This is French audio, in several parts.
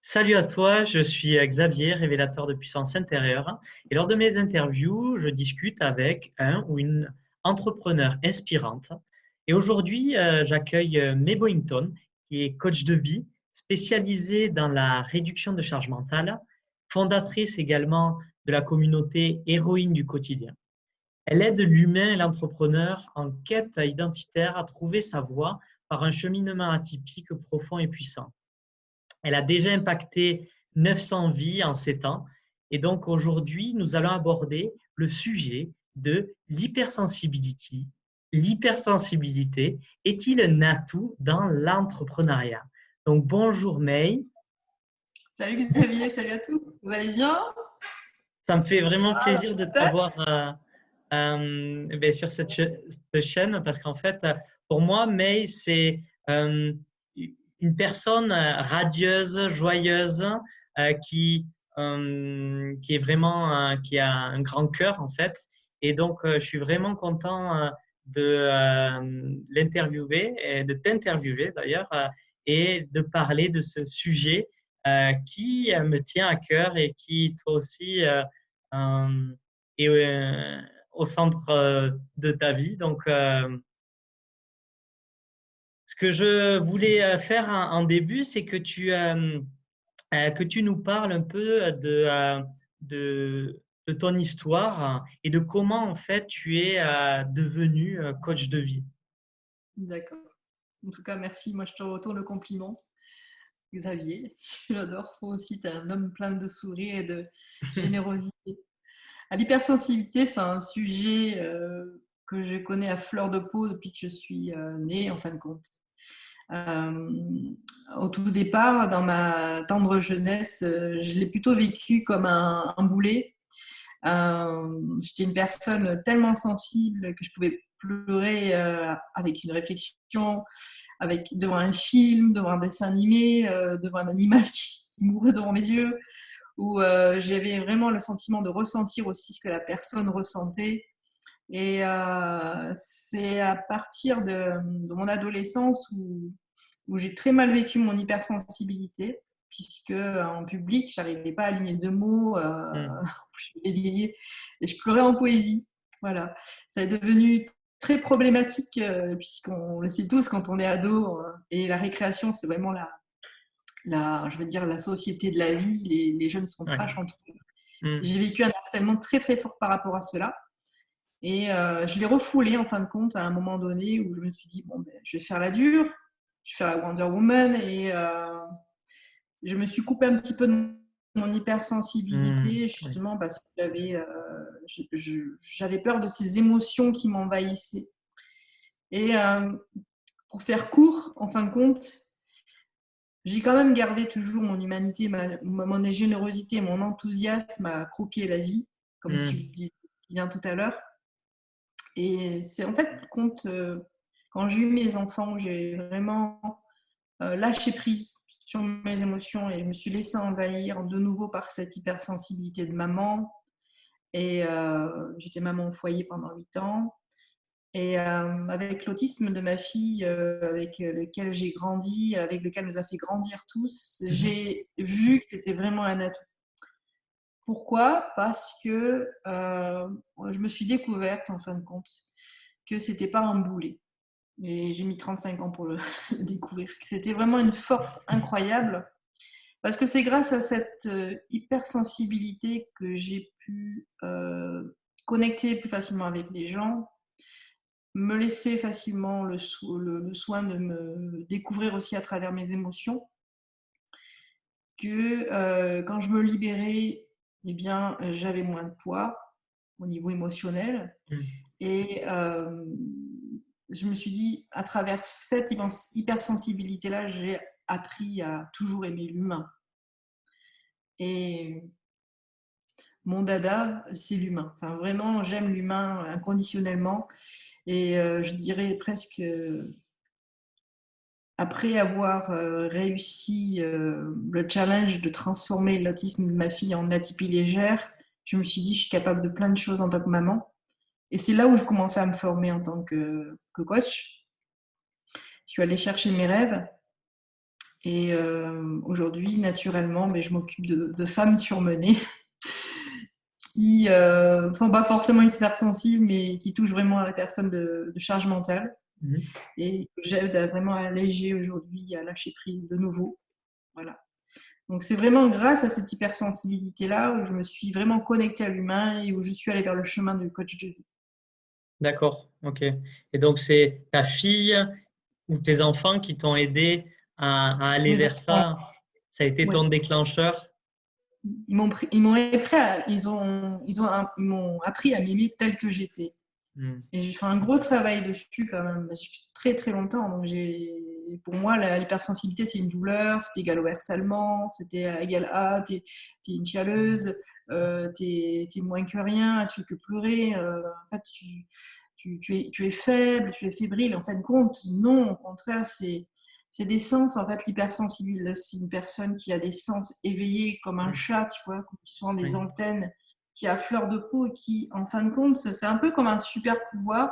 Salut à toi, je suis Xavier, révélateur de puissance intérieure. Et lors de mes interviews, je discute avec un ou une entrepreneur inspirante. Et aujourd'hui, j'accueille May Boynton, qui est coach de vie, spécialisée dans la réduction de charge mentale, fondatrice également de la communauté Héroïne du quotidien. Elle aide l'humain et l'entrepreneur en quête identitaire à trouver sa voie par un cheminement atypique, profond et puissant. Elle a déjà impacté 900 vies en 7 ans. Et donc aujourd'hui, nous allons aborder le sujet de l'hypersensibilité. L'hypersensibilité est-il un atout dans l'entrepreneuriat? Donc bonjour May, Salut Xavier, salut à tous. Vous allez bien? ça me fait vraiment Ah, plaisir de la t'avoir sur cette chaîne parce qu'en fait, pour moi, May, c'est une personne radieuse, joyeuse, qui est vraiment, qui a un grand cœur en fait. Et donc, je suis vraiment content de l'interviewer et de t'interviewer d'ailleurs et de parler de ce sujet qui me tient à cœur et qui toi aussi est au centre de ta vie. Donc, ce que je voulais faire en début, c'est que tu nous parles un peu de ton histoire et de comment en fait tu es devenu coach de vie. D'accord. En tout cas, merci. Moi, je te retourne le compliment. Xavier, j'adore. Toi aussi, tu es un homme plein de sourires et de générosité. L'hypersensibilité, c'est un sujet que je connais à fleur de peau depuis que je suis née, en fin de compte. Euh, Au tout départ, dans ma tendre jeunesse, je l'ai plutôt vécu comme un boulet. J'étais une personne tellement sensible que je pouvais pleurer avec une réflexion, devant un film, devant un dessin animé, devant un animal qui mourait devant mes yeux, où j'avais vraiment le sentiment de ressentir aussi ce que la personne ressentait. Et c'est à partir de mon adolescence où j'ai très mal vécu mon hypersensibilité, puisque en public, j'arrivais pas à aligner deux mots, Hmm. je bégayais et je pleurais en poésie. Voilà, ça est devenu très problématique, puisqu'on le sait tous quand on est ado, et la récréation, c'est vraiment je veux dire, la société de la vie. Les jeunes sont Ouais. trash entre eux. Hmm. J'ai vécu un harcèlement très très fort par rapport à cela. Et je l'ai refoulé en fin de compte à un moment donné où je me suis dit, bon, ben, je vais faire la dure, je vais faire la Wonder Woman. Et je me suis coupée un petit peu de mon Hmm. hypersensibilité, Oui. justement parce que j'avais peur de ces émotions qui m'envahissaient. Et pour faire court, en fin de compte, j'ai quand même gardé toujours mon humanité, mon générosité, mon enthousiasme à croquer la vie, comme tu le Hmm. dis bien tout à l'heure. Et c'est en fait compte quand j'ai eu mes enfants, j'ai vraiment lâché prise sur mes émotions et je me suis laissée envahir de nouveau par cette hypersensibilité de maman. Et j'étais maman au foyer pendant 8 ans. Et avec l'autisme de ma fille, avec lequel j'ai grandi, avec lequel nous a fait grandir tous, Mhm. j'ai vu que c'était vraiment un atout. Pourquoi? Parce que je me suis découverte, en fin de compte, que c'était pas un boulet. Et j'ai mis 35 ans pour le découvrir. C'était vraiment une force incroyable. Parce que c'est grâce à cette hypersensibilité que j'ai pu connecter plus facilement avec les gens, me laisser facilement le soin de me découvrir aussi à travers mes émotions, que quand je me libérais, eh bien, j'avais moins de poids au niveau émotionnel. Hmm. Et je me suis dit, à travers cette hypersensibilité-là, j'ai appris à toujours aimer l'humain. Et mon dada, c'est l'humain. Enfin, vraiment, j'aime l'humain inconditionnellement. Et je dirais presque, après avoir réussi le challenge de transformer l'autisme de ma fille en atypie légère, je me suis dit, je suis capable de plein de choses en tant que maman. Et c'est là où je commençais à me former en tant que coach. Je suis allée chercher mes rêves. Et aujourd'hui, naturellement, mais je m'occupe de femmes surmenées qui sont pas forcément hypersensibles, mais qui touchent vraiment à la personne de charge mentale. Mhm. Et que j'aide à vraiment alléger aujourd'hui, à lâcher prise de nouveau. Voilà. Donc c'est vraiment grâce à cette hypersensibilité-là où je me suis vraiment connectée à l'humain et où je suis allée vers le chemin du coach de vie. D'accord, ok. Et donc, c'est ta fille ou tes enfants qui t'ont aidé à aller Mes vers enfants, ça? Ça a été ouais. ton déclencheur? Ils m'ont appris à m'aimer tel que j'étais. Hmm. Et j'ai fait un gros travail dessus quand même, depuis très très longtemps. Donc pour moi, l'hypersensibilité, c'est une douleur, c'est égal au harcèlement, c'était égal à t'es une chialeuse, t'es moins que rien, tu fais que pleurer. En fait, tu es faible, tu es fébrile. En fin de compte, non, au contraire, c'est des sens. En fait, l'hypersensible, c'est une personne qui a des sens éveillés comme un Hmm. chat, tu vois, qui sont des Oui. antennes qui a fleur de peau et qui, en fin de compte, c'est un peu comme un super pouvoir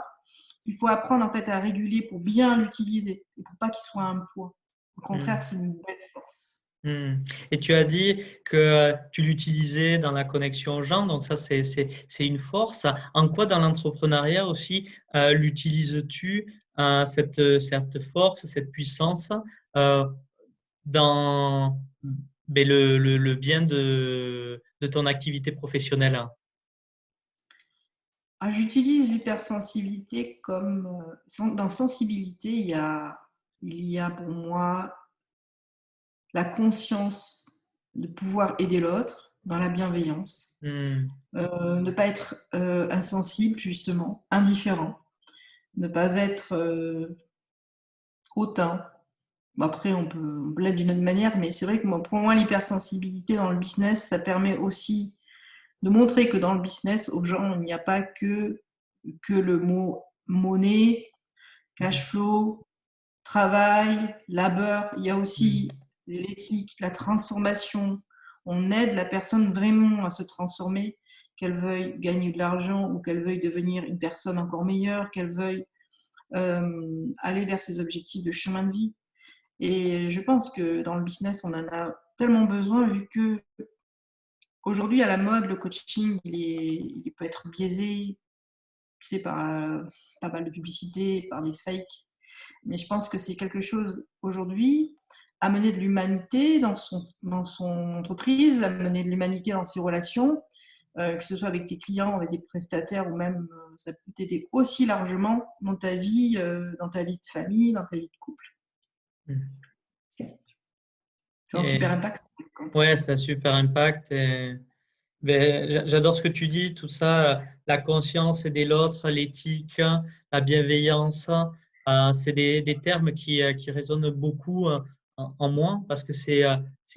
qu'il faut apprendre en fait à réguler pour bien l'utiliser et pour pas qu'il soit un poids. Au contraire, Hmm. c'est une belle force. Hmm. Et tu as dit que tu l'utilisais dans la connexion aux gens, donc ça c'est une force. En quoi dans l'entrepreneuriat aussi l'utilises-tu cette force, cette puissance euh, dans ben, le bien de ton activité professionnelle? Ah, j'utilise l'hypersensibilité comme dans sensibilité, il y a pour moi la conscience de pouvoir aider l'autre dans la bienveillance, Hmm. ne pas être insensible justement, indifférent, ne pas être hautain. Après, on peut l'être d'une autre manière, mais c'est vrai que pour moi, l'hypersensibilité dans le business, ça permet aussi de montrer que dans le business, aux gens, il n'y a pas que le mot monnaie, cash flow, travail, labeur. Il y a aussi Hmm. l'éthique, la transformation. On aide la personne vraiment à se transformer, qu'elle veuille gagner de l'argent ou qu'elle veuille devenir une personne encore meilleure, qu'elle veuille aller vers ses objectifs de chemin de vie. Et je pense que dans le business, on en a tellement besoin vu que aujourd'hui à la mode, le coaching, il peut être biaisé, tu sais, par pas mal de publicité, par des fakes. Mais je pense que c'est quelque chose aujourd'hui, amener de l'humanité dans son entreprise, amener de l'humanité dans ses relations, que ce soit avec tes clients, avec des prestataires ou même ça peut t'aider aussi largement dans ta vie de famille, dans ta vie de couple. Hmm. C'est un super Et, impact. ouais, c'est un super impact. Ben, j'adore ce que tu dis, tout ça, la conscience aider l'autre, l'éthique, la bienveillance, c'est des termes qui résonnent beaucoup en moi parce que c'est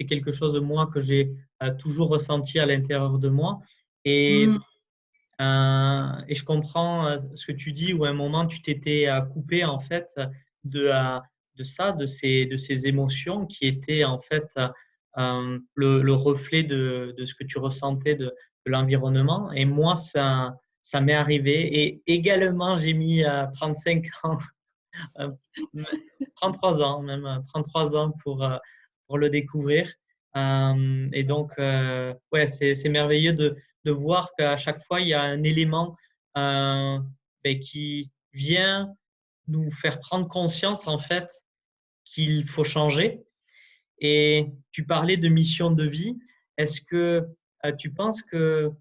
quelque chose de moi que j'ai toujours ressenti à l'intérieur de moi. Et, Mmh. et je comprends ce que tu dis où à un moment tu t'étais coupé en fait de, euh, de ça, de ces émotions qui étaient en fait le reflet de ce que tu ressentais de l'environnement. Et moi, ça m'est arrivé. Et également, j'ai mis 35 ans, euh, 33 ans même, 33 ans pour le découvrir. Et donc, ouais, c'est merveilleux de voir qu'à chaque fois, il y a un élément ben, qui vient nous faire prendre conscience, en fait, qu'il faut changer. Et tu parlais de mission de vie. Est-ce que tu penses que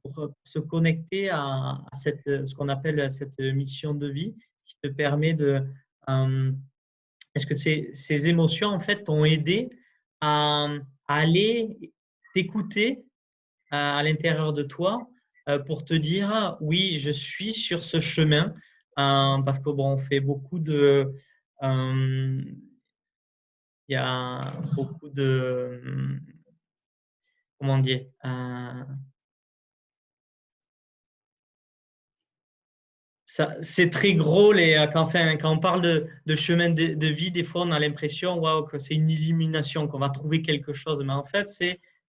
pour se connecter à ce qu'on appelle cette mission de vie, qui te permet euh, est-ce que ces émotions, en fait, t'ont aidé à aller t'écouter à l'intérieur de toi pour te dire, ah, oui, je suis sur ce chemin, parce que bon, on fait beaucoup il y a beaucoup comment dire, c'est très gros quand on parle de chemin de vie, des fois on a l'impression waouh, que c'est une illumination, qu'on va trouver quelque chose. Mais en fait,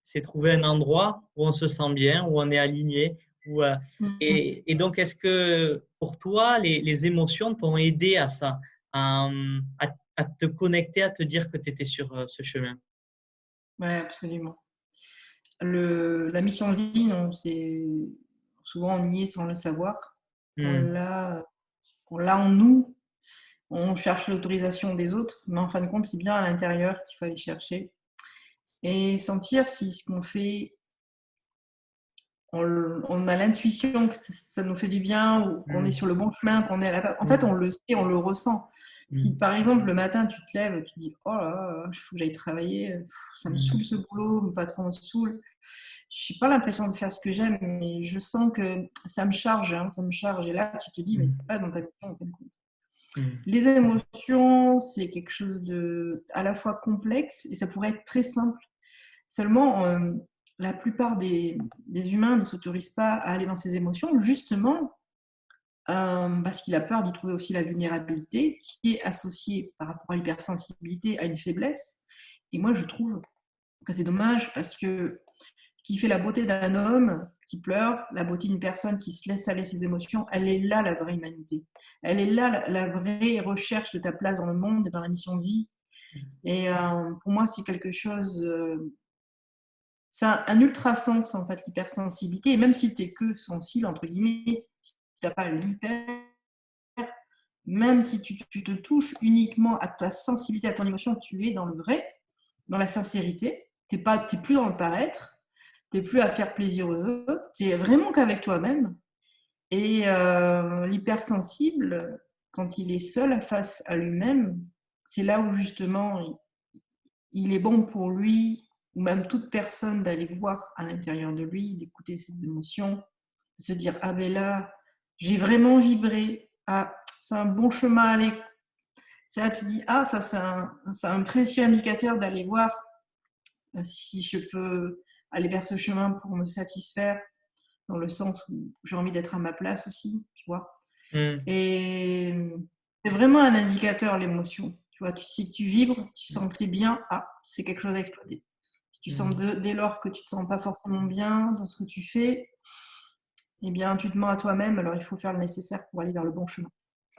c'est trouver un endroit où on se sent bien, où on est aligné. Mmh. Et donc, est-ce que pour toi, les émotions t'ont aidé à ça, à à te connecter, à te dire que tu étais sur ce chemin? Ouais, absolument. La mission de vie, non, c'est souvent on y est sans le savoir. On Mmh. l'a, on l'a en nous. On cherche l'autorisation des autres, mais en fin de compte, c'est bien à l'intérieur qu'il faut aller chercher et sentir si ce qu'on fait, on a l'intuition que ça nous fait du bien ou qu'on est Mmh. sur le bon chemin, qu'on est à la. En fait, Mmh. on le sait, on le ressent. Si Mmh. par exemple le matin tu te lèves, tu te dis oh là là, il faut que j'aille travailler, ça me saoule Mmh. ce boulot, mon patron me saoule. Je n'ai pas l'impression de faire ce que j'aime, mais je sens que ça me charge, hein, ça me charge. Et là, tu te dis, mais Mmh. t'es pas dans ta mission en fin de compte. Mmh. Les émotions, c'est quelque chose de à la fois complexe et ça pourrait être très simple. Seulement, la plupart des humains ne s'autorisent pas à aller dans ces émotions, justement parce qu'il a peur d'y trouver aussi la vulnérabilité, qui est associée par rapport à l'hypersensibilité à une faiblesse. Et moi, je trouve que c'est dommage parce que ce qui fait la beauté d'un homme qui pleure, la beauté d'une personne qui se laisse aller ses émotions, elle est là la vraie humanité. Elle est là la vraie recherche de ta place dans le monde et dans la mission de vie. Et pour moi, c'est quelque chose. C'est un ultra-sens en fait, l'hypersensibilité. Et même si tu n'es que sensible, entre guillemets, si tu n'as pas l'hyper, même si tu te touches uniquement à ta sensibilité, à ton émotion, tu es dans le vrai, dans la sincérité. Tu n'es plus dans le paraître. T'es plus à faire plaisir aux autres, t'es vraiment qu'avec toi-même. Et l'hypersensible, quand il est seul face à lui-même, c'est là où justement il est bon pour lui, ou même toute personne, d'aller voir à l'intérieur de lui, d'écouter ses émotions, de se dire ah ben là, j'ai vraiment vibré, ah c'est un bon chemin à aller. C'est là tu dis ah ça c'est un précieux indicateur d'aller voir si je peux aller vers ce chemin pour me satisfaire dans le sens où j'ai envie d'être à ma place aussi, tu vois. Mmh. Et c'est vraiment un indicateur, l'émotion. Tu vois, si tu vibres, tu sens que c'est bien, ah, c'est quelque chose à exploiter. Si tu sens Mmh. dès lors que tu te sens pas forcément bien dans ce que tu fais, eh bien, tu te mens à toi-même, alors il faut faire le nécessaire pour aller vers le bon chemin.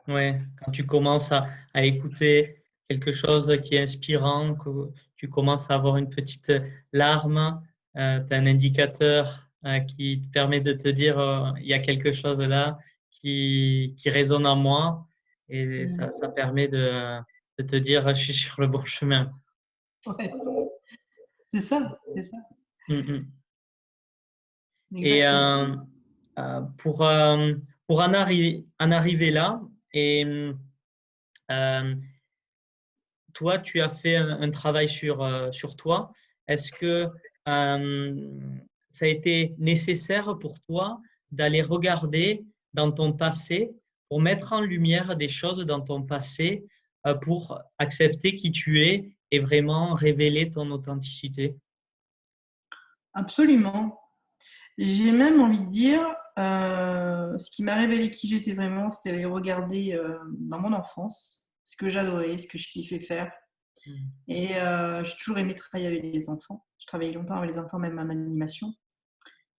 Ouais, quand tu commences à écouter quelque chose qui est inspirant, que tu commences à avoir une petite larme, tu as un indicateur qui te permet de te dire il y a quelque chose là qui résonne en moi et ça permet de te dire je suis sur le bon chemin. Ouais, c'est ça, c'est ça. Mm, mm. Et Exactement. euh, pour, euh, pour en arriver là, et euh, toi, tu as fait un travail sur toi. Est-ce que ça a été nécessaire pour toi d'aller regarder dans ton passé pour mettre en lumière des choses dans ton passé pour accepter qui tu es et vraiment révéler ton authenticité? Absolument. J'ai même envie de dire, ce qui m'a révélé qui j'étais vraiment, c'était aller regarder dans mon enfance ce que j'adorais, ce que je kiffais faire. Mm. Et j'ai toujours aimé travailler avec les enfants. Je travaillais longtemps avec les enfants, même en animation.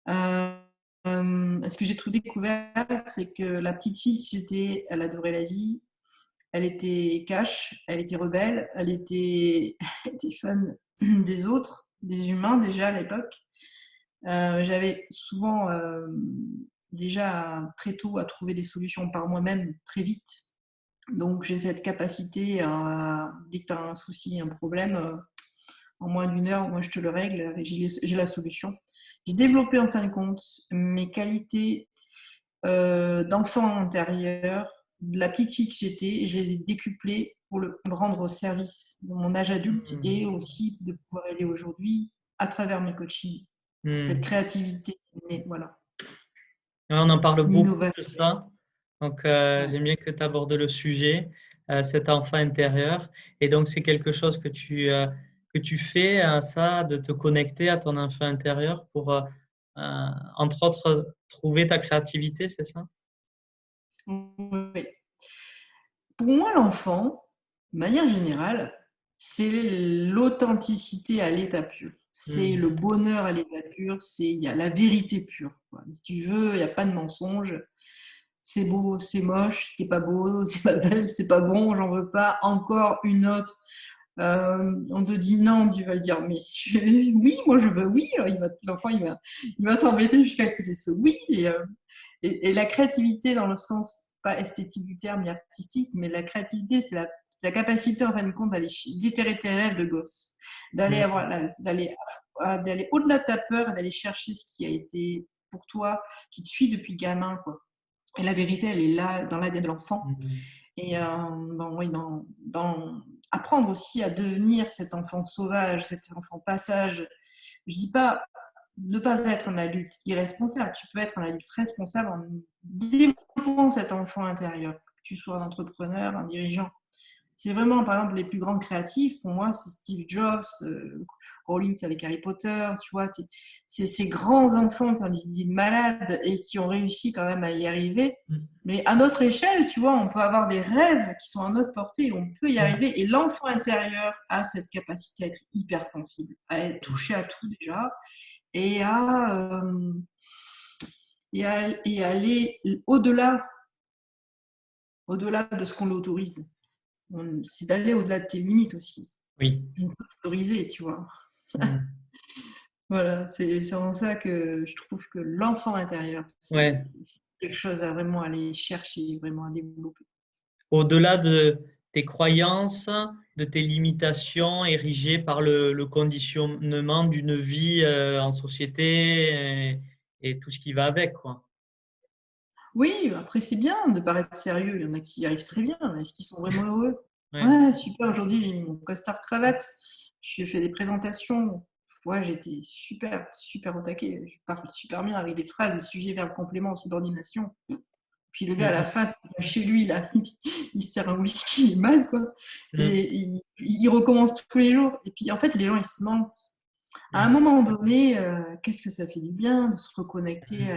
Ce que j'ai tout découvert, c'est que la petite fille que j'étais, elle adorait la vie. Elle était cash, elle était rebelle, elle était fan des autres, des humains déjà à l'époque. J'avais souvent déjà très tôt à trouver des solutions par moi-même très vite. Donc j'ai cette capacité à, dès que tu as un souci, un problème, en moins d'une heure, moi je te le règle, j'ai la solution. J'ai développé en fin de compte mes qualités d'enfant intérieur, de la petite fille que j'étais, et je les ai décuplées pour me rendre au service de mon âge adulte et aussi de pouvoir aider aujourd'hui à travers mes coachings. Cette Mm. créativité, voilà, Ouais, on en parle beaucoup l'innovation. de ça. Donc, Ouais. j'aime bien que tu abordes le sujet, cet enfant intérieur. Et donc, c'est quelque chose que tu fais, ça, de te connecter à ton enfant intérieur pour, entre autres, trouver ta créativité, c'est ça? Oui. Pour moi, l'enfant, de manière générale, c'est l'authenticité à l'état pur. C'est le Mm. bonheur à l'état pur, il y a la vérité pure, quoi. Si tu veux, il n'y a pas de mensonge. c'est beau, c'est moche, c'est pas beau, c'est pas belle, c'est pas bon, j'en veux pas. Encore une autre. On te dit non, tu vas le dire, mais oui, moi je veux oui. Alors, l'enfant, il va t'embêter jusqu'à qu'il ait ce oui. Et la créativité, dans le sens pas esthétique du terme, mais artistique, mais la créativité, c'est la capacité, en fin de compte, d'aller déterrer tes rêves de gosse, Mm. d'aller au-delà de ta peur et d'aller chercher ce qui a été pour toi, qui te suit depuis gamin, quoi. Et la vérité, elle est là, dans l'ADN de l'enfant. Mm. Et oui, apprendre aussi à devenir cet enfant sauvage, cet enfant passage. Je dis pas ne pas être un adulte irresponsable. Tu peux être un adulte responsable en développant cet enfant intérieur, que tu sois un entrepreneur, un dirigeant. C'est vraiment, par exemple, les plus grands créatifs, pour moi, c'est Steve Jobs, Rollins avec Harry Potter, tu vois, c'est ces grands enfants qui ont des idées de malades et qui ont réussi quand même à y arriver. Mais à notre échelle, tu vois, on peut avoir des rêves qui sont à notre portée et on peut y Mm. arriver. Et l'enfant intérieur a cette capacité à être hypersensible, à être touché à tout déjà et à aller au-delà de ce qu'on l'autorise. C'est d'aller au-delà de tes limites aussi. Oui. On peut t'autoriser, tu vois. Mm. Voilà, c'est en ça que je trouve que l'enfant intérieur, Ouais. c'est quelque chose à vraiment aller chercher, vraiment à développer. Au-delà de tes croyances, de tes limitations érigées par le conditionnement d'une vie en société et tout ce qui va avec, quoi. Oui, après c'est bien de paraître sérieux, il y en a qui y arrivent très bien, mais est-ce qu'ils sont vraiment heureux? Ouais. Ouais, super, aujourd'hui j'ai mis mon costard cravate, j'ai fait des présentations, ouais, j'étais super, super au taquet, je parle super bien avec des phrases, des sujets, verbes, compléments, subordination. Puis le gars, à la Mm. fin, tu vas chez lui, là, il se sert un whisky, il est mal, quoi. Mm. Et il recommence tous les jours. Et puis, en fait, les gens, ils se mentent. À un Mm. moment donné, qu'est-ce que ça fait du bien de se reconnecter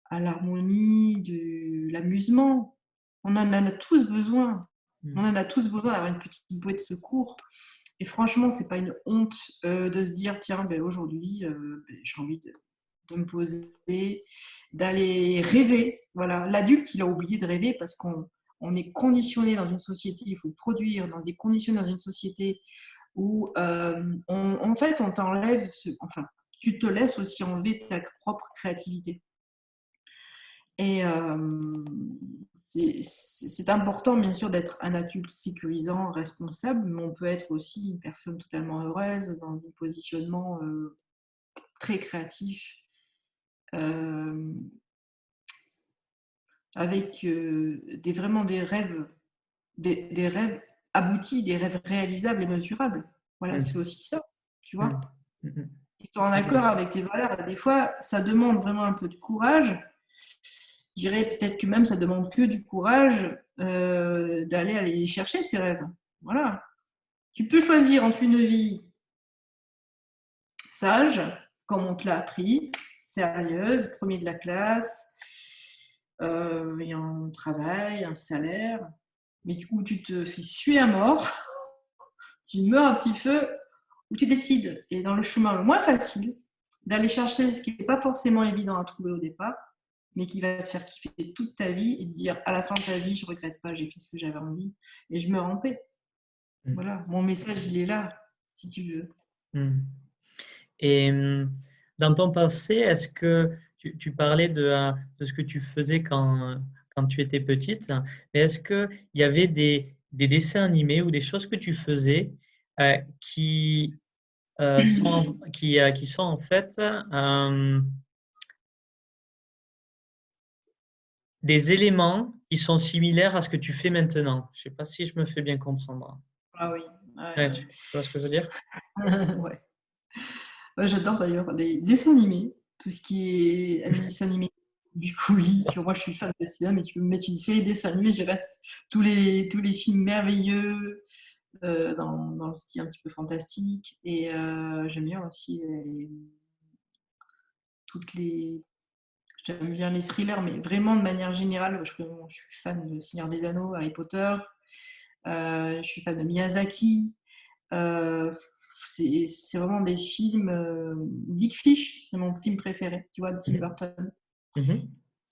à l'harmonie, de l'amusement. On en a tous besoin. On Mm. en a tous besoin d'avoir une petite bouée de secours. Et franchement, c'est pas une honte de se dire, tiens, ben, aujourd'hui, j'ai envie de me poser, d'aller rêver. Voilà, l'adulte, il a oublié de rêver parce qu'on est conditionné dans une société, il faut produire dans des conditions dans une société où, en fait, on t'enlève, enfin, tu te laisses aussi enlever ta propre créativité. Et c'est important, bien sûr, d'être un adulte sécurisant, responsable, mais on peut être aussi une personne totalement heureuse dans un positionnement très créatif, euh, avec vraiment des rêves aboutis, des rêves réalisables et mesurables. Voilà, c'est Mm. aussi ça, tu Mm. vois. Mm. Ils sont en accord Mm. avec tes valeurs. Des fois, ça demande vraiment un peu de courage. Je dirais peut-être que même ça demande que du courage d'aller aller chercher ses rêves. Voilà. Tu peux choisir entre une vie sage, comme on te l'a appris, sérieuse, premier de la classe, ayant un travail, un salaire, mais où tu te fais suer à mort, tu meurs un petit feu, où tu décides, et dans le chemin le moins facile, d'aller chercher ce qui n'est pas forcément évident à trouver au départ, mais qui va te faire kiffer toute ta vie et te dire à la fin de ta vie, je ne regrette pas, j'ai fait ce que j'avais envie et je meurs en paix. Mm. Voilà, mon message, il est là, si tu veux. Mm. Et dans ton passé, est-ce que tu parlais de ce que tu faisais quand tu étais petite, mais est-ce qu'il y avait des dessins animés ou des choses que tu faisais qui, qui sont en fait des éléments qui sont similaires à ce que tu fais maintenant? Je ne sais pas si je me fais bien comprendre. Ah oui, Ouais, ouais, tu vois ce que je veux dire? ouais. Ouais. Ouais, j'adore d'ailleurs les dessins animés, tout ce qui est dessin animé du coulis. Tu vois, moi, je suis fan de cinéma, mais tu peux me mettre une série de dessins animés, je reste tous les films merveilleux dans le style un petit peu fantastique. Et j'aime bien aussi toutes les. J'aime bien les thrillers, mais vraiment de manière générale, je suis fan de Seigneur des Anneaux, Harry Potter, je suis fan de Miyazaki. Euh, c'est vraiment des films. Big Fish, c'est mon film préféré, tu vois, de Tim Mhm. Burton. Mhm.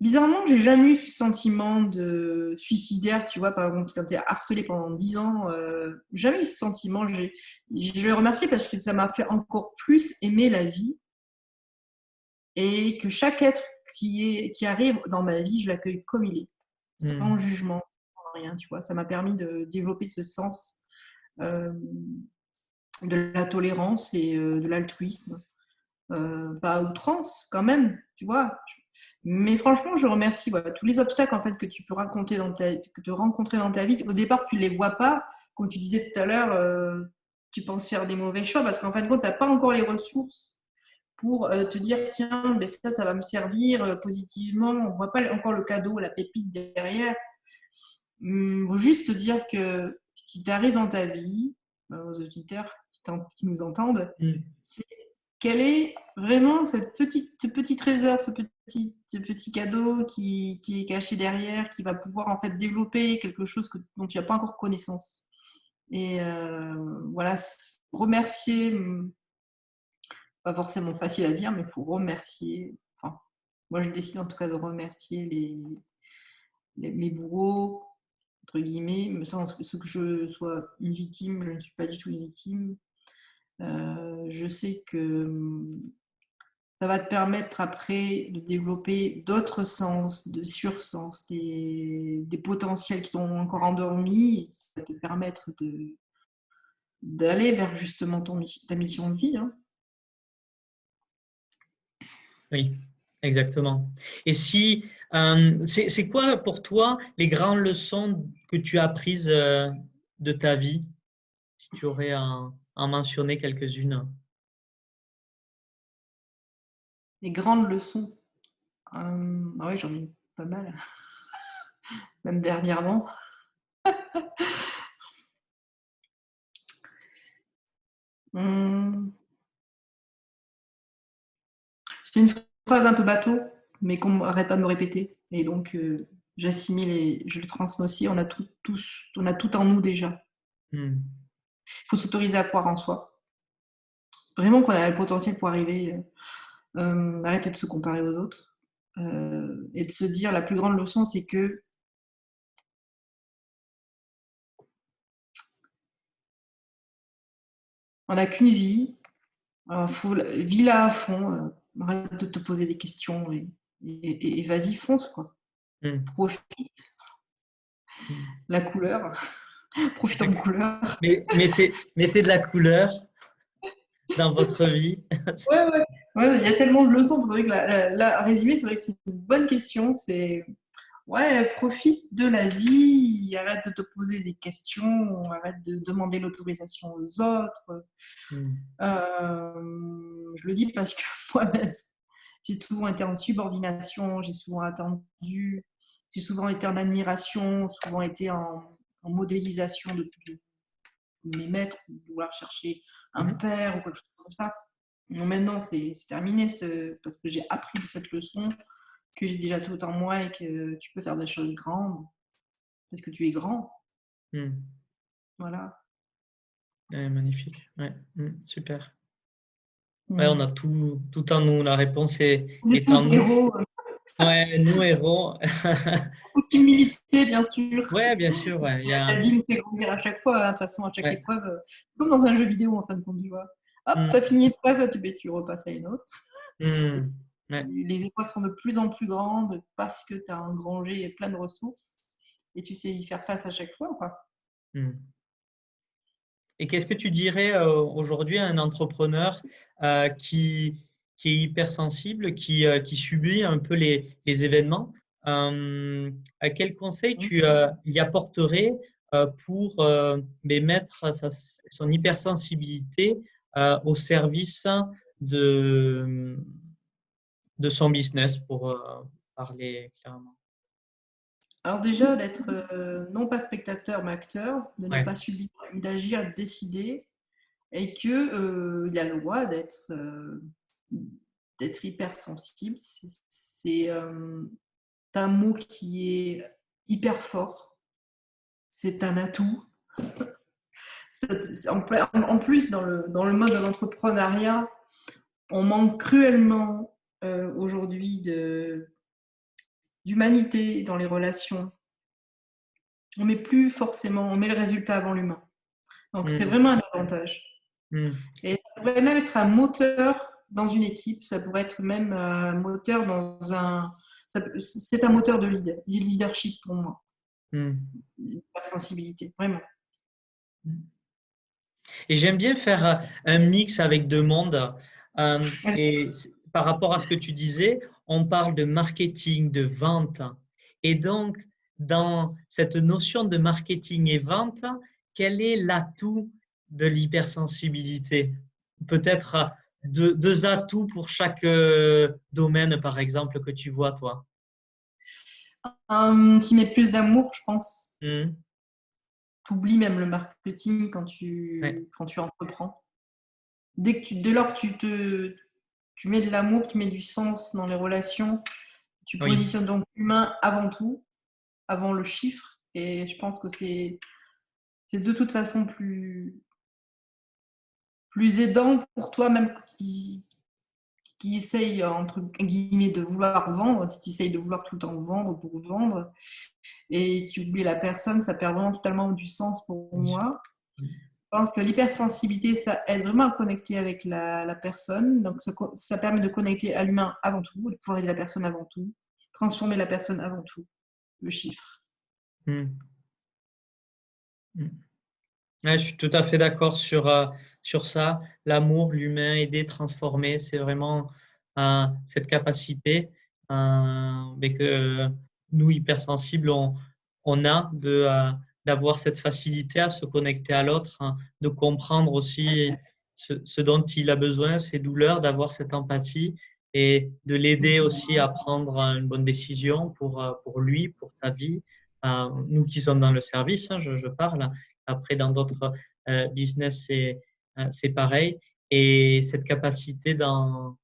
Bizarrement, j'ai jamais eu ce sentiment de suicidaire, tu vois, par exemple, quand tu es harcelé pendant 10 ans, jamais eu ce sentiment. Je le remercie parce que ça m'a fait encore plus aimer la vie et que chaque être qui arrive dans ma vie, je l'accueille comme il est, sans Hmm. jugement, sans rien, tu vois. Ça m'a permis de développer ce sens euh, de la tolérance et de l'altruisme. Pas à outrance quand même, tu vois. Mais franchement, je remercie voilà, tous les obstacles en fait que tu peux que tu rencontrer dans ta vie. Au départ, tu les vois pas. Comme tu disais tout à l'heure, tu penses faire des mauvais choix parce qu'en fin de compte, tu n'as pas encore les ressources pour te dire tiens, ben ça va me servir positivement. On voit pas encore le cadeau, la pépite derrière. Faut juste te dire que ce qui t'arrive dans ta vie, aux auditeurs qui nous entendent, Hmm. c'est quel est vraiment ce petit trésor, ce petit cadeau qui est caché derrière, qui va pouvoir en fait développer quelque chose dont tu n'as pas encore connaissance. Et voilà, remercier, pas forcément facile à dire, mais il faut remercier. Enfin, moi, je décide en tout cas de remercier mes bourreaux, entre guillemets, mais sans que je sois une victime, je ne suis pas du tout une victime. Je sais que ça va te permettre après de développer d'autres sens, de sursens, des potentiels qui sont encore endormis, et qui va te permettre d'aller vers justement ta mission de vie. Hein. Oui, exactement. Et si, c'est quoi pour toi les grandes leçons que tu as apprises de ta vie, si tu aurais à en mentionner quelques-unes? Les grandes leçons. Ah oui, j'en ai eu pas mal, même dernièrement. Hum, C'est une phrase un peu bateau, mais qu'on n'arrête pas de me répéter. Et donc, j'assimile et je le transmets aussi. On a tout en nous déjà. Hmm. Il faut s'autoriser à croire en soi. Vraiment qu'on a le potentiel pour arriver. Arrêter de se comparer aux autres. Et de se dire, la plus grande leçon, c'est que on n'a qu'une vie. Alors, vis-la à fond. Arrête de te poser des questions et vas-y, fonce, quoi. Hmm. Profite Hmm. la couleur. Profite en couleur. Mettez de la couleur dans votre vie. Ouais, ouais. Ouais, il y a tellement de leçons. C'est vrai que à résumer, c'est vrai que c'est une bonne question. C'est ouais, profite de la vie, arrête de te poser des questions, arrête de demander l'autorisation aux autres. Hmm. Je le dis parce que moi-même, j'ai souvent été en subordination, j'ai souvent attendu, j'ai souvent été en admiration, souvent été en modélisation de mes maîtres, de vouloir chercher un Mhm. père ou quelque chose comme ça. Non, maintenant, c'est terminé parce que j'ai appris de cette leçon que j'ai déjà tout en moi et que tu peux faire des choses grandes parce que tu es grand. Hmm. Voilà. Ouais, magnifique. Ouais. Hmm. Super. Ouais, on Mm. a tout en nous. La réponse On est est en tous nous. héros. Ouais, nous héros. Beaucoup d'humilité, bien sûr. Ouais, bien sûr. Parce Ouais, que il y a la vie nous fait grandir à chaque fois. Hein. De toute façon, à chaque ouais. épreuve, comme dans un jeu vidéo, en fin de compte, tu vois. Hop, Hmm. t'as fini l'épreuve, tu repasses à une autre. Et Hmm. Ouais. les épreuves sont de plus en plus grandes parce que tu as engrangé plein de ressources et tu sais y faire face à chaque fois. Quoi. Hmm. Et qu'est-ce que tu dirais aujourd'hui à un entrepreneur qui est hypersensible, qui subit un peu les événements? À quel conseil Mm. tu y apporterais pour mais mettre son hypersensibilité au service de, de son business, pour parler clairement? Alors déjà, d'être non pas spectateur, mais acteur, de ne Ouais. pas subir, mais d'agir, de décider, et que il a le droit d'être hypersensible. C'est un mot qui est hyper fort. C'est un atout. En plus, dans le mode de l'entrepreneuriat, on manque cruellement aujourd'hui d'humanité dans les relations. On met le résultat avant l'humain. Donc, c'est vraiment un avantage. Et ça pourrait même être un moteur dans une équipe, ça pourrait être même un moteur dans un... C'est un moteur de leadership pour moi. La sensibilité, vraiment. Et j'aime bien faire un mix avec deux mondes. Et par rapport à ce que tu disais, on parle de marketing, de vente. Et donc, dans cette notion de marketing et vente, quel est l'atout de l'hypersensibilité? Peut-être deux atouts pour chaque domaine, par exemple, que tu vois, toi. Tu mets plus d'amour, je pense. Mm. Tu oublies même le marketing quand tu entreprends. Dès lors que tu mets de l'amour, tu mets du sens dans les relations, tu Oui. positionnes donc l'humain avant tout, avant le chiffre. Et je pense que c'est de toute façon plus aidant pour toi, même qui essaye, entre guillemets, de vouloir vendre. Si tu essayes de vouloir tout le temps vendre pour vendre et tu oublies la personne, ça perd vraiment totalement du sens pour moi. Je pense que l'hypersensibilité, ça aide vraiment à connecter avec la personne. Donc, ça permet de connecter à l'humain avant tout, de pouvoir aider la personne avant tout, transformer la personne avant tout, le chiffre. Ouais, je suis tout à fait d'accord sur ça. L'amour, l'humain, aider, transformer, c'est vraiment cette capacité mais que nous, hypersensibles, on a d'avoir cette facilité à se connecter à l'autre, de comprendre aussi ce dont il a besoin, ses douleurs, d'avoir cette empathie et de l'aider aussi à prendre une bonne décision pour lui, pour ta vie. Nous qui sommes dans le service, je parle. Après, dans d'autres business, c'est pareil. Et cette capacité dans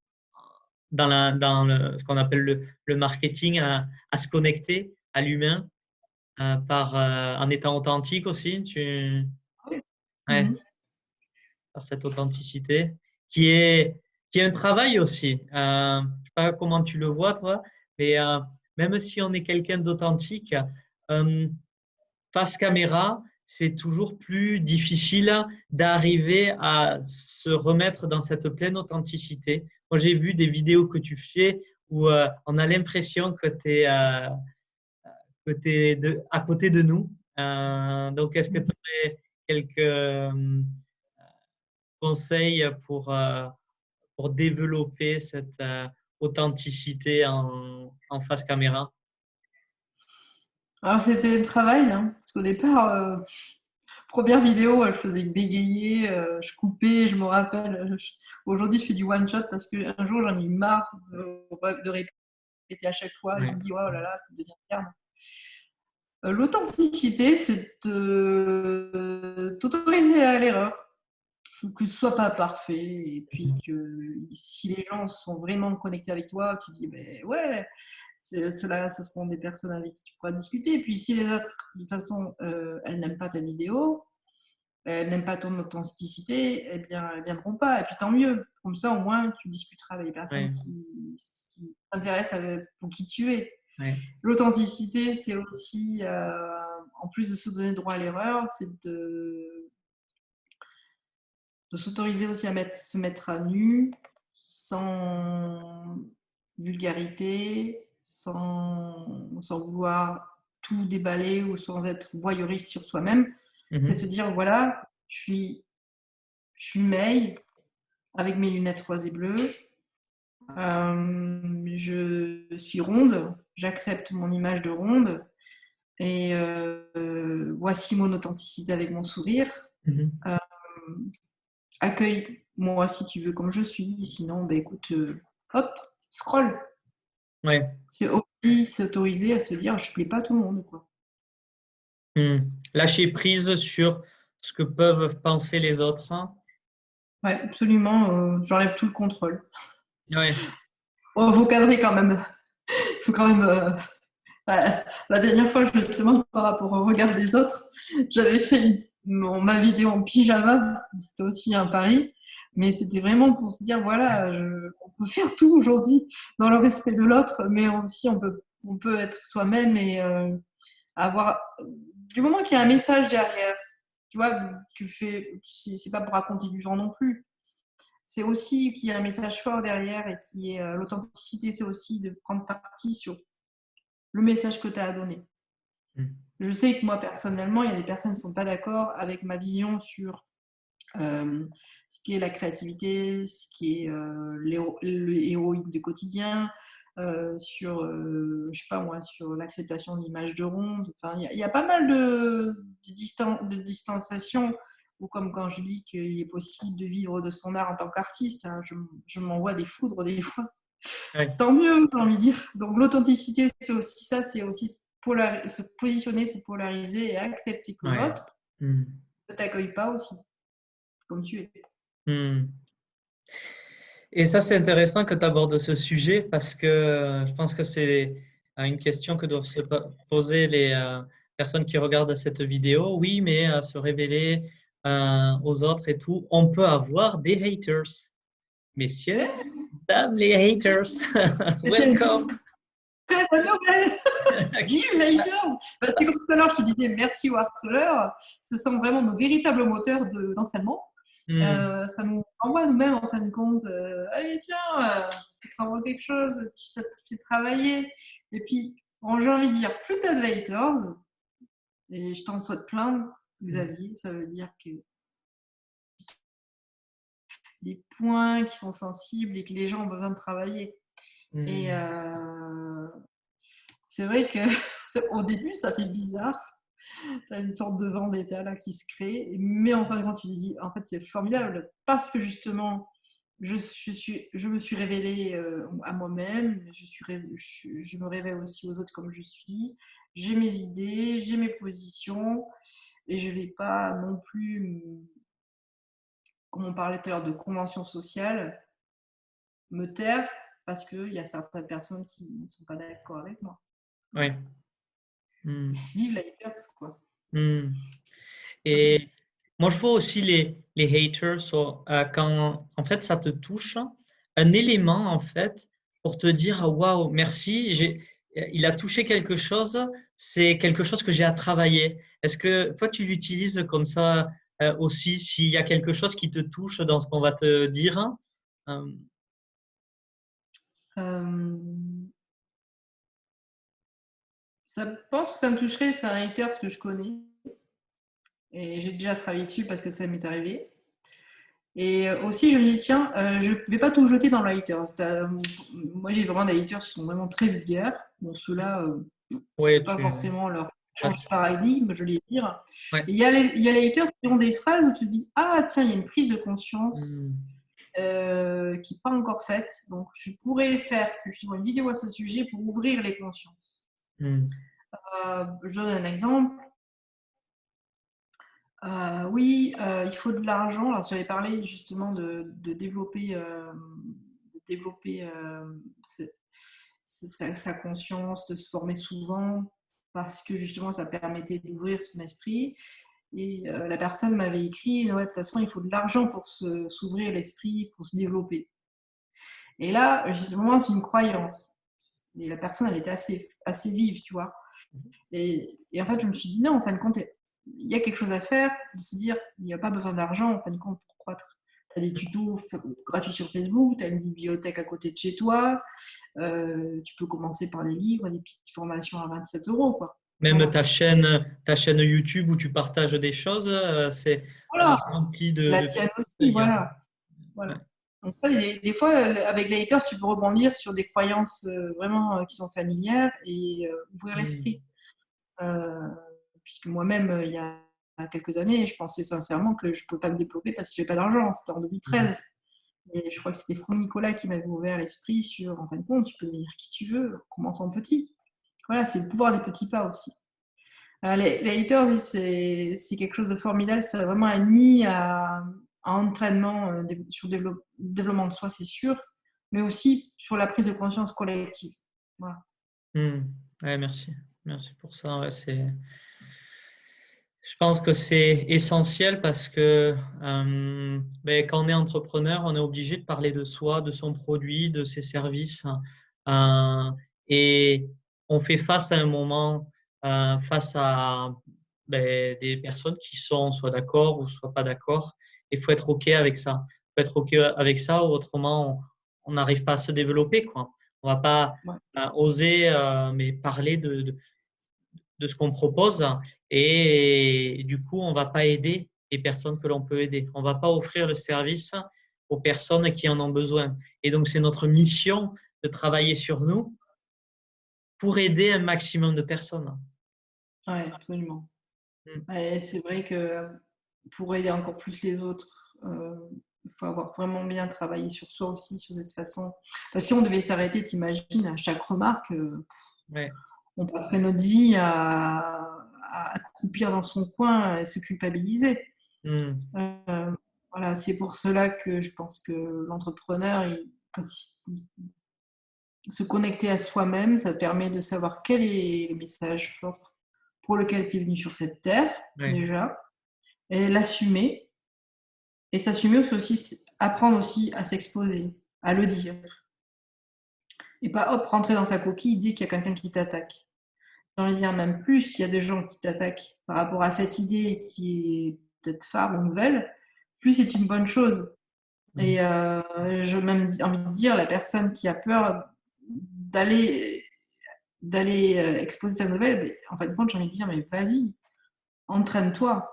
ce qu'on appelle le marketing à se connecter à l'humain en étant authentique aussi, ouais, par cette authenticité qui est un travail aussi. Je ne sais pas comment tu le vois, toi, mais même si on est quelqu'un d'authentique, face caméra, c'est toujours plus difficile d'arriver à se remettre dans cette pleine authenticité. Moi, j'ai vu des vidéos que tu fais où on a l'impression que tu es, à côté de nous. Donc, est-ce que tu aurais quelques conseils pour développer cette authenticité en face caméra? Alors, c'était le travail, parce qu'au départ, première vidéo, je faisais bégayer, je coupais, je me rappelle. Aujourd'hui, je fais du one-shot parce qu'un jour, j'en ai eu marre de répéter à chaque fois. Et je me dis, oh là là, ça devient merde. L'authenticité, c'est t'autoriser à l'erreur, que ce soit pas parfait. Et puis que si les gens sont vraiment connectés avec toi, tu dis, ben ouais, ceux-là, ce seront des personnes avec qui tu pourras discuter. Et puis si les autres, de toute façon, elles n'aiment pas ta vidéo, elles n'aiment pas ton authenticité, eh bien, elles ne viendront pas. Et puis tant mieux. Comme ça, au moins, tu discuteras avec les personnes qui s'intéressent pour qui tu es. Ouais. L'authenticité, c'est aussi, en plus de se donner droit à l'erreur, c'est de s'autoriser aussi à se mettre à nu, sans vulgarité, sans vouloir tout déballer ou sans être voyeuriste sur soi-même. C'est se dire, voilà, je suis May avec mes lunettes roses et bleues. Je suis ronde, j'accepte mon image de ronde et voici mon authenticité avec mon sourire. Accueille-moi si tu veux comme je suis, sinon, ben, écoute, hop, scroll. Ouais. C'est aussi s'autoriser à se dire, je ne plais pas à tout le monde, quoi. Lâcher prise sur ce que peuvent penser les autres. Ouais, absolument. J'enlève tout le contrôle. Ouais. Oh, faut cadrer quand même. Faut quand même. La dernière fois, justement, par rapport au regard des autres, j'avais fait ma vidéo en pyjama. C'était aussi un pari. Mais c'était vraiment pour se dire, voilà, on peut faire tout aujourd'hui dans le respect de l'autre, mais aussi on peut on peut être soi-même et avoir… Du moment qu'il y a un message derrière, tu vois, c'est pas pour raconter du vent non plus. C'est aussi qu'il y a un message fort derrière et qui est l'authenticité, c'est aussi de prendre parti sur le message que tu as à donner. Je sais que moi, personnellement, il y a des personnes qui ne sont pas d'accord avec ma vision sur ce qui est la créativité, ce qui est l'héroïne du quotidien, sur, je sais pas moi, sur l'acceptation d'images de ronde. Enfin, il y a pas mal de distanciation, ou comme quand je dis qu'il est possible de vivre de son art en tant qu'artiste, hein, je m'envoie des foudres des fois. Ouais. Tant mieux, j'ai envie de dire. Donc l'authenticité, c'est aussi ça, c'est aussi se positionner, se polariser et accepter que Ouais. l'autre ne t'accueille pas aussi, comme tu es. Hmm. Et ça, c'est intéressant que tu abordes ce sujet parce que je pense que c'est une question que doivent se poser les personnes qui regardent cette vidéo. Oui, mais se révéler aux autres et tout, on peut avoir des haters. Messieurs, dames, les haters, welcome. Très bonne nouvelle. Vive les haters. C'est comme tout à l'heure, je te disais merci aux harceleurs. Ce sont vraiment nos véritables moteurs d'entraînement. Ça nous envoie nous-mêmes en fin de compte. Allez, tiens, tu travailles quelque chose, ça te fait travailler. Et puis, j'ai envie de dire, plus tu as de haters, et je t'en souhaite plein, Xavier, ça veut dire que des points qui sont sensibles et que les gens ont besoin de travailler. Et c'est vrai que au début, ça fait bizarre. Tu as une sorte de vendetta là qui se crée. Mais en fin de compte, tu te dis, en fait, c'est formidable parce que justement, je me suis révélée à moi-même. Je me révèle aussi aux autres comme je suis. J'ai mes idées, j'ai mes positions. Et je ne vais pas non plus, comme on parlait tout à l'heure de convention sociale, me taire parce qu'il y a certaines personnes qui ne sont pas d'accord avec moi. Oui. Vive la haters, quoi. Et moi, je vois aussi les haters quand, en fait, ça te touche, un élément, en fait, pour te dire, waouh, merci, il a touché quelque chose, c'est quelque chose que j'ai à travailler. Est-ce que toi, tu l'utilises comme ça aussi, s'il y a quelque chose qui te touche dans ce qu'on va te dire? euh, Euh, Ça, je pense que ça me toucherait, c'est un haters que je connais. Et j'ai déjà travaillé dessus parce que ça m'est arrivé. Et aussi, je me dis, tiens, je ne vais pas tout jeter dans le haters. Moi, j'ai vraiment des haters qui sont vraiment très vulgaires. Bon, ceux-là, ouais, pas forcément leur ah, change de paradigme, je les dire. ouais. Et il y a les haters qui ont des phrases où tu te dis, ah, tiens, il y a une prise de conscience qui n'est pas encore faite. Donc, je pourrais faire justement une vidéo à ce sujet pour ouvrir les consciences. Je donne un exemple. Oui, il faut de l'argent. Alors, j'avais parlé justement de développer, sa conscience, de se former souvent, parce que justement, ça permettait d'ouvrir son esprit. Et la personne m'avait écrit, ouais, de toute façon, il faut de l'argent pour s'ouvrir l'esprit, pour se développer. Et là, justement, c'est une croyance. Et la personne, elle était assez vive, tu vois. Et en fait, je me suis dit, non, en fin de compte, il y a quelque chose à faire, de se dire, il n'y a pas besoin d'argent, en fin de compte, pour croître. Tu as des tutos gratuits sur Facebook, tu as une bibliothèque à côté de chez toi, tu peux commencer par des livres, des petites formations à 27 euros, quoi. Même Voilà. ta chaîne YouTube où tu partages des choses, c'est Voilà. rempli La de tienne aussi, il y a- voilà. ouais. Voilà. Donc, des fois, avec les haters, tu peux rebondir sur des croyances vraiment qui sont familières et ouvrir l'esprit. Puisque moi-même, il y a quelques années, je pensais sincèrement que je ne pouvais pas me développer parce que je n'avais pas d'argent. C'était en 2013. Et je crois que c'était Franck Nicolas qui m'avait ouvert l'esprit sur, en fin de compte, tu peux devenir qui tu veux, commençant petit. Voilà, c'est le pouvoir des petits pas aussi. Les haters, c'est quelque chose de formidable. C'est vraiment un nid à entraînement sur le développement de soi, c'est sûr, mais aussi sur la prise de conscience collective. Voilà. Ouais, merci. Merci pour ça. Ouais, je pense que c'est essentiel parce que quand on est entrepreneur, on est obligé de parler de soi, de son produit, de ses services. Et on fait face à un moment, face à des personnes qui sont soit d'accord ou soit pas d'accord. Il faut être OK avec ça. Il faut être OK avec ça, ou autrement, on n'arrive pas à se développer, quoi. On va pas Ouais. oser mais parler de ce qu'on propose, et du coup, on va pas aider les personnes que l'on peut aider. On va pas offrir le service aux personnes qui en ont besoin. Et donc, c'est notre mission de travailler sur nous pour aider un maximum de personnes. Ouais, absolument. Mm. Ouais, c'est vrai que pour aider encore plus les autres, il faut avoir vraiment bien travaillé sur soi aussi, sur cette façon. Parce que si on devait s'arrêter, t'imagines, à chaque remarque, Ouais. on passerait notre vie à croupir dans son coin et se culpabiliser. Mm. Voilà, c'est pour cela que je pense que l'entrepreneur, quand se connecter à soi-même, ça permet de savoir quel est le message fort pour lequel tu es venu sur cette terre, Ouais. déjà, et l'assumer. Et s'assumer, c'est aussi apprendre aussi à s'exposer, à le dire. Et pas hop, rentrer dans sa coquille, dire qu'il y a quelqu'un qui t'attaque. J'ai envie de dire, même plus, il y a des gens qui t'attaquent par rapport à cette idée qui est peut-être phare ou nouvelle, plus c'est une bonne chose. Mm. Et j'ai même envie de dire, la personne qui a peur d'aller exposer sa nouvelle, mais en fin de compte, j'ai envie de dire, mais vas-y, entraîne-toi.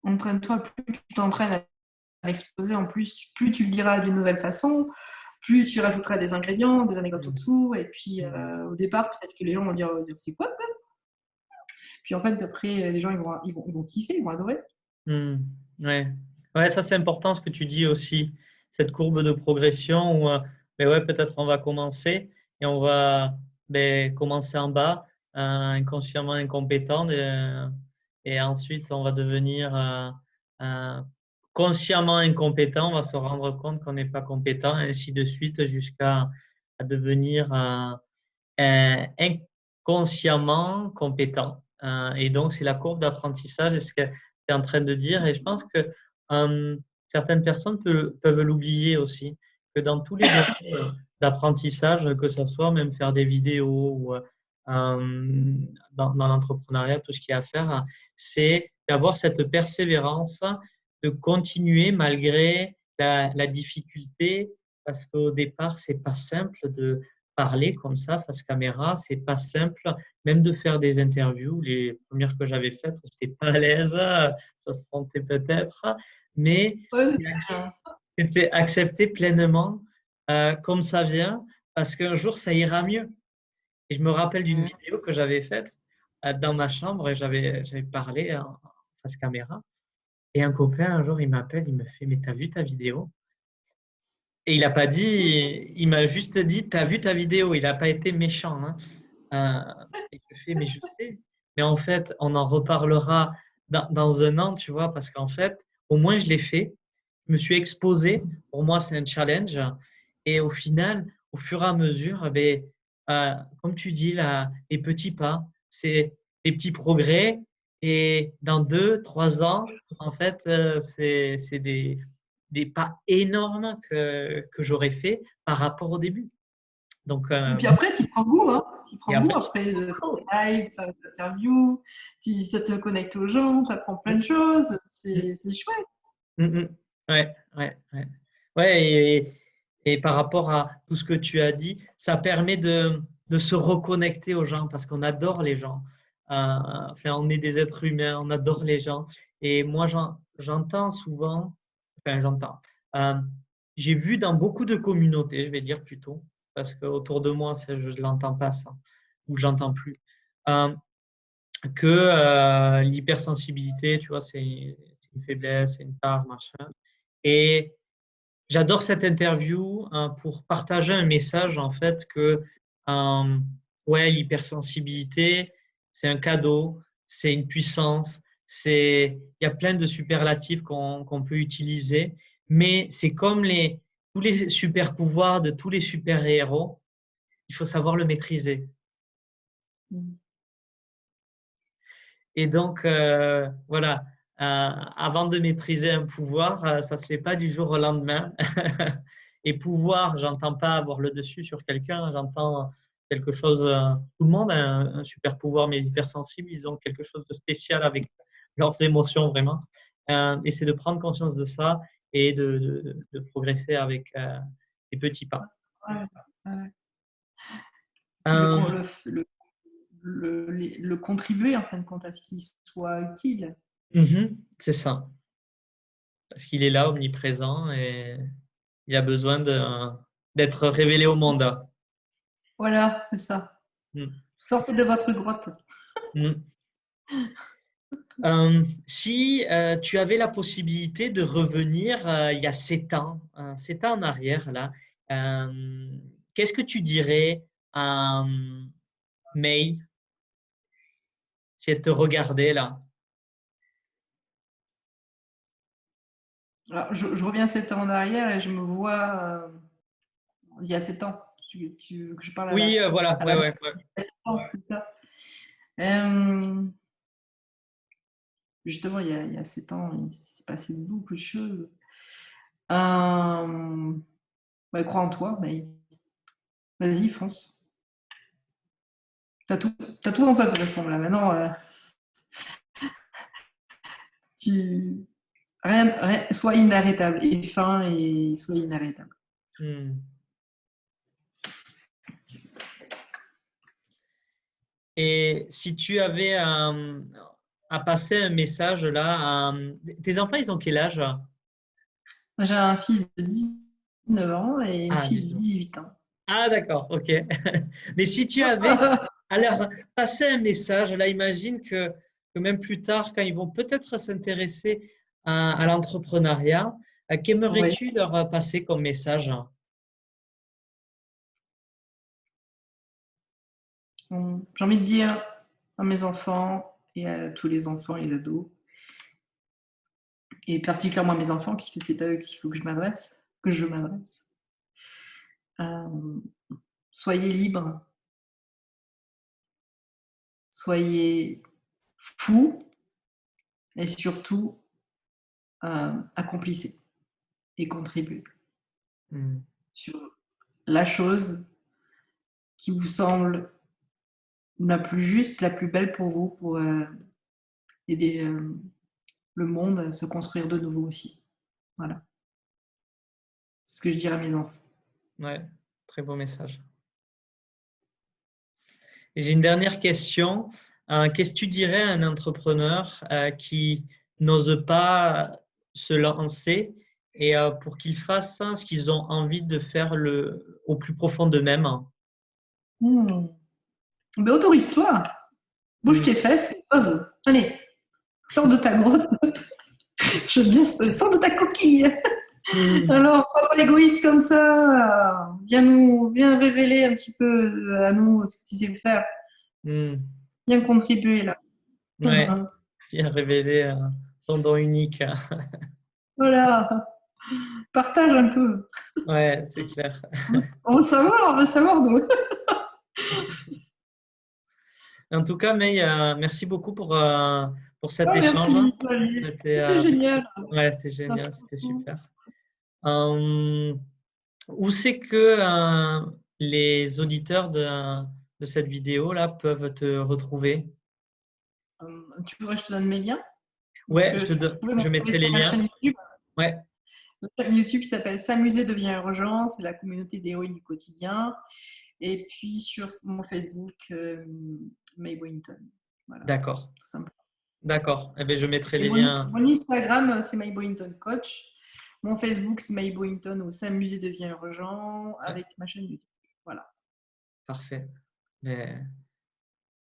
Entraîne-toi, plus tu t'entraînes à l'exposer, en plus, plus tu le diras d'une nouvelle façon, plus tu rajouteras des ingrédients, des anecdotes Mm. autour, et puis Mm. au départ, peut-être que les gens vont dire c'est quoi ça? Puis en fait, après, les gens, ils vont kiffer, ils vont adorer. Mm. Ouais. Ouais, ça c'est important ce que tu dis aussi, cette courbe de progression où mais ouais, peut-être on va commencer et on va commencer en bas, inconsciemment incompétent, et ensuite on va devenir euh, consciemment incompétent, on va se rendre compte qu'on n'est pas compétent, et ainsi de suite jusqu'à devenir inconsciemment compétent. Et donc, c'est la courbe d'apprentissage, c'est ce que tu es en train de dire. Et je pense que certaines personnes peuvent l'oublier aussi, que dans tous les domaines d'apprentissage, que ce soit même faire des vidéos ou dans l'entrepreneuriat, tout ce qu'il y a à faire, c'est d'avoir cette persévérance, de continuer malgré la difficulté, parce qu'au départ, c'est pas simple de parler comme ça face caméra, c'est pas simple, même de faire des interviews. Les premières que j'avais faites, j'étais pas à l'aise, ça se sentait peut-être, mais Ouais, c'est ça. c'était accepté pleinement comme ça vient, parce qu'un jour ça ira mieux. Et je me rappelle d'une vidéo que j'avais faite dans ma chambre, et j'avais parlé en face caméra, et un copain un jour il m'appelle, il me fait: mais t'as vu ta vidéo? Et il n'a pas dit, il m'a juste dit: t'as vu ta vidéo? Il n'a pas été méchant, hein. Et je fais: mais je sais. Mais en fait, on en reparlera dans un an, tu vois, parce qu'en fait, au moins je l'ai fait. Je me suis exposé. Pour moi, c'est un challenge. Et au final, au fur et à mesure, comme tu dis, là, les petits pas, c'est les petits progrès. Et dans 2, 3 ans, en fait, c'est des pas énormes que j'aurais fait par rapport au début. Donc, Et puis après, tu prends goût, hein. Tu et prends goût après, après de faire des lives, faire des interviews, ça te connecte aux gens, tu apprends plein de choses, c'est chouette. mm, mm. Ouais, ouais, ouais. Ouais, et par rapport à tout ce que tu as dit, ça permet de se reconnecter aux gens parce qu'on adore les gens. Enfin, on est des êtres humains, on adore les gens. Et moi, j'entends souvent, enfin, j'entends. Euh, j'ai vu dans beaucoup de communautés, je vais dire plutôt, parce qu'autour de moi, ça, je ne l'entends pas ça, ou je l'entends plus. Euh, que l'hypersensibilité, tu vois, c'est une faiblesse, c'est une part, machin. Et j'adore cette interview pour partager un message, en fait, que ouais, l'hypersensibilité, c'est un cadeau, c'est une puissance, il y a plein de superlatifs qu'on peut utiliser, mais c'est comme tous les super pouvoirs de tous les super-héros, il faut savoir le maîtriser. Mm. Et donc, voilà, avant de maîtriser un pouvoir, ça ne se fait pas du jour au lendemain. Et pouvoir, j'entends pas avoir le dessus sur quelqu'un, j'entends quelque chose. Tout le monde a un super pouvoir, mais les hypersensibles, ils ont quelque chose de spécial avec leurs émotions vraiment. Et c'est de prendre conscience de ça et de progresser avec des petits pas. Ouais, ouais. Puis Euh, le contribuer en fin de compte à ce qu'il soit utile. c'est ça. Parce qu'il est là, omniprésent, et il a besoin d'être révélé au monde. Voilà, c'est ça. Mm. Sortez de votre grotte. Mm. Si tu avais la possibilité de revenir il y a 7 ans en arrière, là, euh, qu'est-ce que tu dirais à May si elle te regardait là? Alors, je reviens 7 ans en arrière et je me vois il y a 7 ans. Tu veux que je parle Oui, voilà, à ouais, la ouais, ouais. il y a 7 ans, c'est ça. Euh, Justement, il y a 7 ans, il s'est passé beaucoup de choses. Ouais, crois en toi, mais vas-y, fonce. T'as tout en toi de toute façon là. Maintenant, tu sois inarrêtable et fin et sois inarrêtable. Hmm. Et si tu avais à passer un message là, tes enfants, ils ont quel âge? Moi, j'ai un fils de 19 ans et une Ah, fille de 19. 18 ans. Ah, d'accord, ok. Mais si tu avais à leur passer un message, là, imagine que même plus tard, quand ils vont peut-être s'intéresser à l'entrepreneuriat, Ouais. qu'aimerais-tu leur passer comme message? J'ai envie de dire à mes enfants et à tous les enfants et les ados, et particulièrement à mes enfants, puisque c'est à eux qu'il faut que je m'adresse. Euh, Soyez libres, soyez fous et surtout accomplissez et contribuez Hmm. sur la chose qui vous semble la plus juste, la plus belle pour vous, pour aider le monde à se construire de nouveau aussi. Voilà. C'est ce que je dirais à mes enfants. Ouais, très beau message. Et j'ai une dernière question. Qu'est-ce que tu dirais à un entrepreneur qui n'ose pas se lancer et pour qu'ils fassent ce qu'ils ont envie de faire au plus profond d'eux-mêmes? Hmm. Mais autorise-toi, bouge Hmm. tes fesses, ose. Allez, sors de ta grotte. J'aime bien ça. Sors de ta coquille. Hmm. Alors, sois pas égoïste comme ça. Viens révéler un petit peu à nous ce que tu sais faire. Hmm. Viens contribuer là. Ouais, bien révéler son don unique. Voilà. Partage un peu. Ouais, c'est clair. On veut savoir nous. En tout cas, May, merci beaucoup pour cet Oh, échange. merci, Olivier. C'était C'était génial. ouais, c'était Merci génial, c'était beaucoup. super. Euh, Où c'est que les auditeurs de cette vidéo-là peuvent te retrouver? Tu voudrais que je te donne mes liens? Parce Ouais, que tu peux trouver je mettrai les sur ma liens. chaîne YouTube. Ouais, La chaîne YouTube qui s'appelle S'amuser devient urgent, c'est la communauté d'héroïnes du quotidien. Et puis sur mon Facebook, May Boynton. Voilà, d'accord. tout simplement. D'accord. Eh bien, je mettrai Et les liens. mon Instagram, c'est May Boynton Coach. Mon Facebook, c'est May Boynton ou S'amuser devient urgent Ouais, avec ma chaîne YouTube. Voilà. parfait. Mais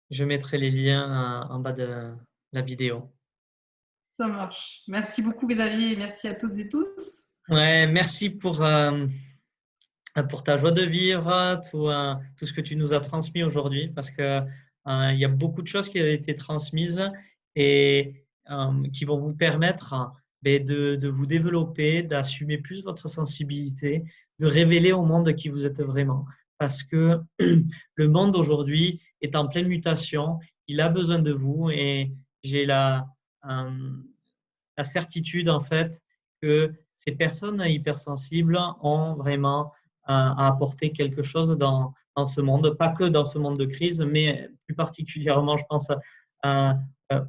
je mettrai les liens en bas de la vidéo. Ça marche. Merci beaucoup, Xavier, et merci à toutes et tous. Ouais, merci pour ta joie de vivre, tout ce que tu nous as transmis aujourd'hui, parce que il y a beaucoup de choses qui ont été transmises et qui vont vous permettre ben, de vous développer, d'assumer plus votre sensibilité, de révéler au monde qui vous êtes vraiment. Parce que le monde aujourd'hui est en pleine mutation, il a besoin de vous et j'ai euh, la certitude en fait que ces personnes hypersensibles ont vraiment à apporter quelque chose dans ce monde, pas que dans ce monde de crise, mais plus particulièrement, je pense,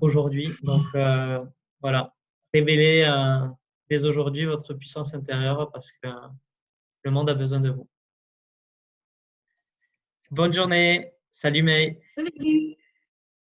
aujourd'hui. Donc, voilà, révélez dès aujourd'hui votre puissance intérieure parce que le monde a besoin de vous. Bonne journée. Salut May. Salut!